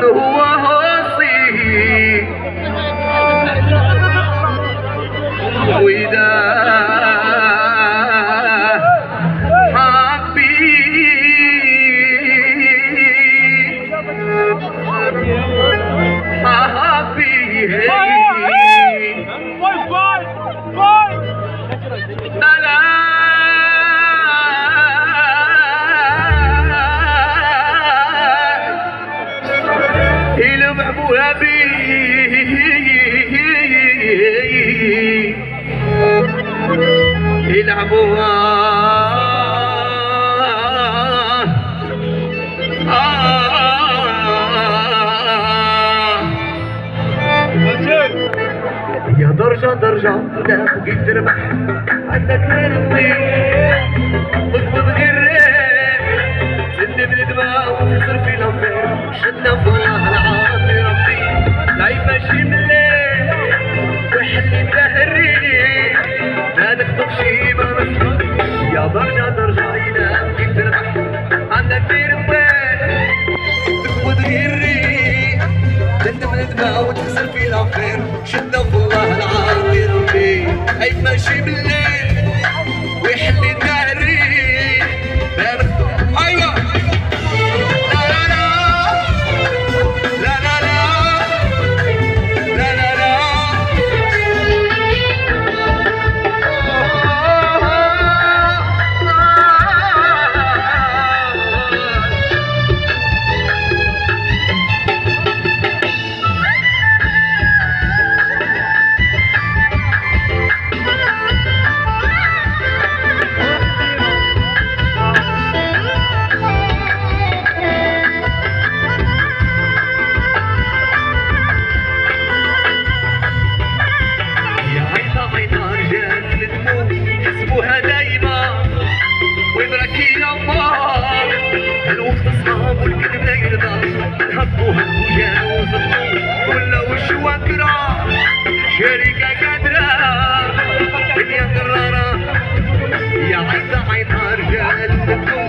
هو هوصي وإذا حبي يلعبوها بي يلعبوها يا درجة لا بقيت تربح عندك تربي تضبط غير سد من دماغ وتصير في الأنفاق شدنا في الله العاطي ربي العيب ماشي من الليل وحلي تهريني ما نكتب شي ما نصحى يا درجة إذا بقيت تربح عندك تربي تضبط غير سد من دماغ وتصير في الأنفاق شدنا في الله العاطي ربي العيب ماشي من الليل ويحلي تهريني ما نكتب أيوة حسبوها دايما ويبركي الله الوقت صعب والكذب لا يرضى هبوها وجاو وصدقوا ولا وش وكرا شركة قادرة الدنيا قرارة يا عيطة رجال